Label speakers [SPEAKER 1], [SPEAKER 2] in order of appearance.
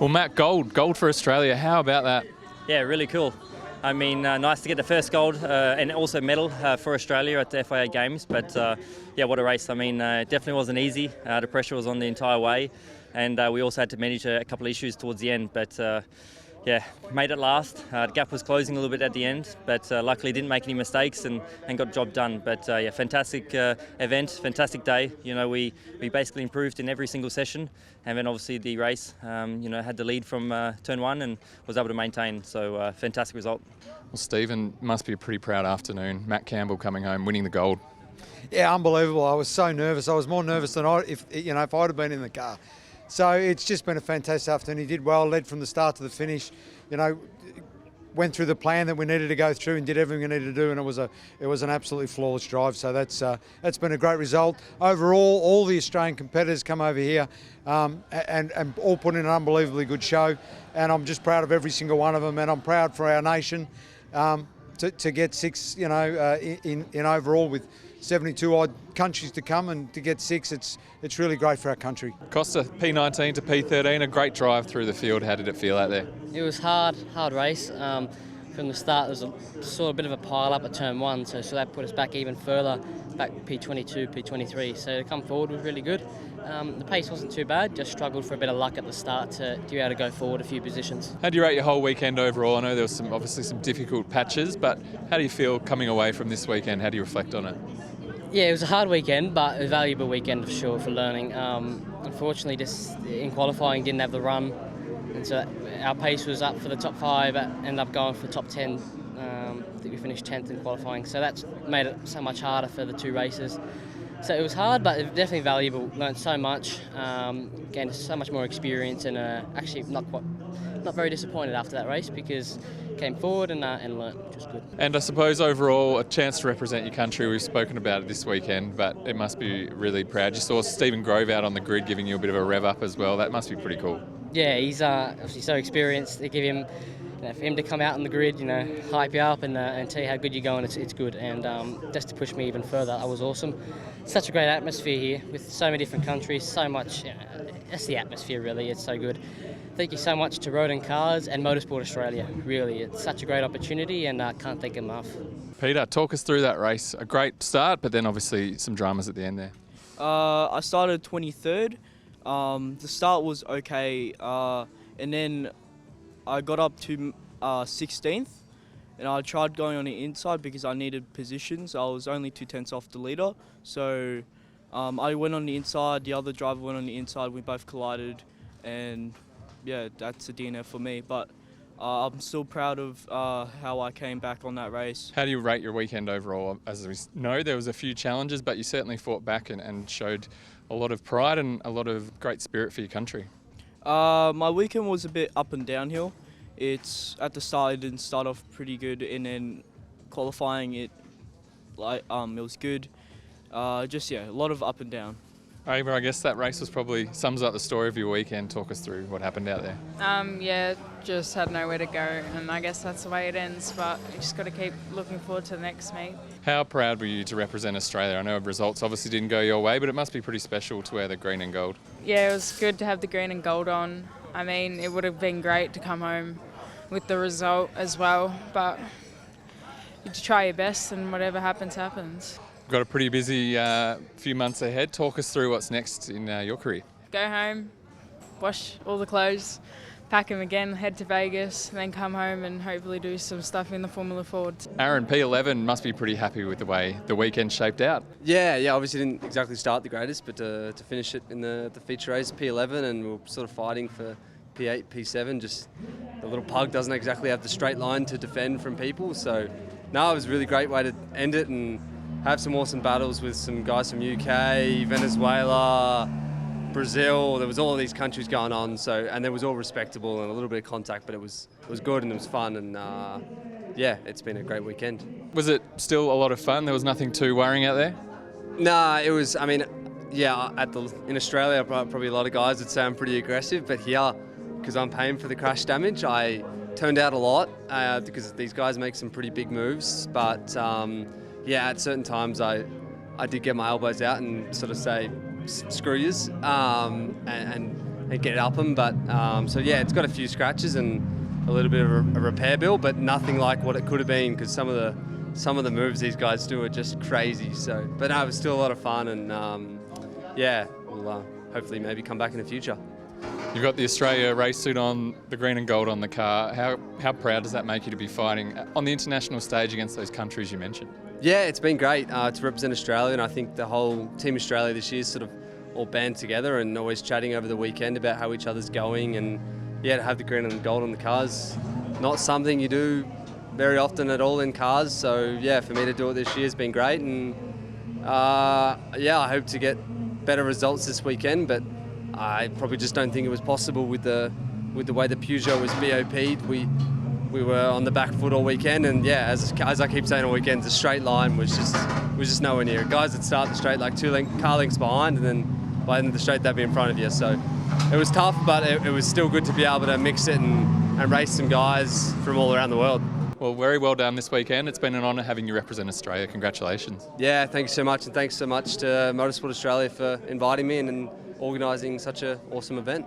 [SPEAKER 1] Well, Matt, gold for Australia. How about that?
[SPEAKER 2] Yeah, really cool. I mean, nice to get the first gold and also medal for Australia at the FIA Games. But yeah, what a race. I mean, it definitely wasn't easy. The pressure was on the entire way. And we also had to manage a couple of issues towards the end. But yeah, made it last. The gap was closing a little bit at the end, but luckily didn't make any mistakes and got the job done. But yeah, fantastic event, fantastic day. You know, we basically improved in every single session, and then obviously the race, you know, had the lead from turn one and was able to maintain. So fantastic result.
[SPEAKER 1] Well, Stephen, must be a pretty proud afternoon. Matt Campbell coming home, winning the gold.
[SPEAKER 3] Yeah, unbelievable. I was so nervous. I was more nervous than if I'd have been in the car. So it's just been a fantastic afternoon. He did well, led from the start to the finish. You know, went through the plan that we needed to go through and did everything we needed to do, and it was an absolutely flawless drive. So that's been a great result. Overall, all the Australian competitors come over here and all put in an unbelievably good show. And I'm just proud of every single one of them, and I'm proud for our nation to get six. You know, in overall with 72 odd countries to come, and to get six, it's really great for our country.
[SPEAKER 1] Costa, P19 to P13, a great drive through the field. How did it feel out there?
[SPEAKER 4] It was hard race. From the start, there was a bit of a pile up at turn one, so that put us back even further, back P22, P23. So to come forward was really good. The pace wasn't too bad, just struggled for a bit of luck at the start to be able to go forward a few positions.
[SPEAKER 1] How do you rate your whole weekend overall? I know there was obviously some difficult patches, but how do you feel coming away from this weekend? How do you reflect on it?
[SPEAKER 4] Yeah, it was a hard weekend, but a valuable weekend for sure for learning. Unfortunately, just in qualifying, didn't have the run, and so our pace was up for the top 5, but ended up going for top 10. I think we finished 10th in qualifying, so that's made it so much harder for the two races. So it was hard, but definitely valuable. Learned so much, gained so much more experience, and actually not very disappointed after that race because came forward and learnt, which was good.
[SPEAKER 1] And I suppose overall a chance to represent your country. We've spoken about it this weekend, but it must be really proud. You saw Stephen Grove out on the grid giving you a bit of a rev up as well. That must be pretty cool. Yeah,
[SPEAKER 4] he's obviously so experienced. They give him, for him to come out on the grid, hype you up and tell you how good you're going, it's good. And just to push me even further, that was awesome. Such a great atmosphere here with so many different countries, so much, that's the atmosphere really, it's so good. Thank you so much to Road and Cars and Motorsport Australia, really. It's such a great opportunity and I can't thank them enough.
[SPEAKER 1] Peter, talk us through that race. A great start, but then obviously some dramas at the end there.
[SPEAKER 5] I started 23rd. The start was okay, and then I got up to 16th, and I tried going on the inside because I needed positions. I was only 2/10 off the leader, so I went on the inside, the other driver went on the inside, we both collided, and yeah, that's a DNF for me. But I'm still proud of how I came back on that race.
[SPEAKER 1] How do you rate your weekend overall? As we know, there was a few challenges, but you certainly fought back and showed a lot of pride and a lot of great spirit for your country.
[SPEAKER 5] My weekend was a bit up and downhill. It's at the start, it didn't start off pretty good, and then qualifying it was good. Just a lot of up and down.
[SPEAKER 1] Ava, I guess that race probably sums up the story of your weekend. Talk us through what happened out there.
[SPEAKER 6] Yeah, just had nowhere to go, and I guess that's the way it ends, but you just got to keep looking forward to the next meet.
[SPEAKER 1] How proud were you to represent Australia? I know results obviously didn't go your way, but it must be pretty special to wear the green and gold.
[SPEAKER 6] Yeah, it was good to have the green and gold on. I mean, it would have been great to come home with the result as well, but you have to try your best, and whatever happens, happens.
[SPEAKER 1] Got a pretty busy few months ahead. Talk us through what's next in your career.
[SPEAKER 6] Go home, wash all the clothes, pack them again, head to Vegas, then come home and hopefully do some stuff in the Formula Ford.
[SPEAKER 1] Aaron, P11 must be pretty happy with the way the weekend shaped out.
[SPEAKER 7] Yeah, obviously didn't exactly start the greatest, but to finish it in the feature race, P11, and we're sort of fighting for P8, P7. Just the little pug doesn't exactly have the straight line to defend from people, so no, it was a really great way to end it and have some awesome battles with some guys from UK, Venezuela, Brazil. There was all of these countries going on, and there was all respectable and a little bit of contact, but it was good and it was fun, and yeah, it's been a great weekend.
[SPEAKER 1] Was it still a lot of fun? There was nothing too worrying out there?
[SPEAKER 7] Nah, it was. I mean, yeah, in Australia, probably a lot of guys would say I'm pretty aggressive, but here, because I'm paying for the crash damage, I turned out a lot because these guys make some pretty big moves, but. Yeah, at certain times I did get my elbows out and sort of say, screw yous, and get it up them. But so yeah, it's got a few scratches and a little bit of a repair bill, but nothing like what it could have been, because some of the moves these guys do are just crazy. So, but no, it was still a lot of fun, and yeah, we'll hopefully maybe come back in the future.
[SPEAKER 1] You've got the Australia race suit on, the green and gold on the car. How proud does that make you to be fighting on the international stage against those countries you mentioned?
[SPEAKER 7] Yeah, it's been great to represent Australia, and I think the whole Team Australia this year sort of all band together and always chatting over the weekend about how each other's going, and yeah, to have the green and gold on the cars, not something you do very often at all in cars. So yeah, for me to do it this year has been great, and yeah, I hope to get better results this weekend, but I probably just don't think it was possible with the way the Peugeot was BOP'd. We were on the back foot all weekend, and yeah, as I keep saying all weekend, the straight line was just nowhere near it. Guys that start the straight like car lengths behind, and then by the end of the straight they'd be in front of you. So it was tough, but it was still good to be able to mix it and race some guys from all around the world.
[SPEAKER 1] Well, very well done this weekend. It's been an honour having you represent Australia. Congratulations.
[SPEAKER 7] Yeah, thanks so much, and thanks so much to Motorsport Australia for inviting me and organising such an awesome event.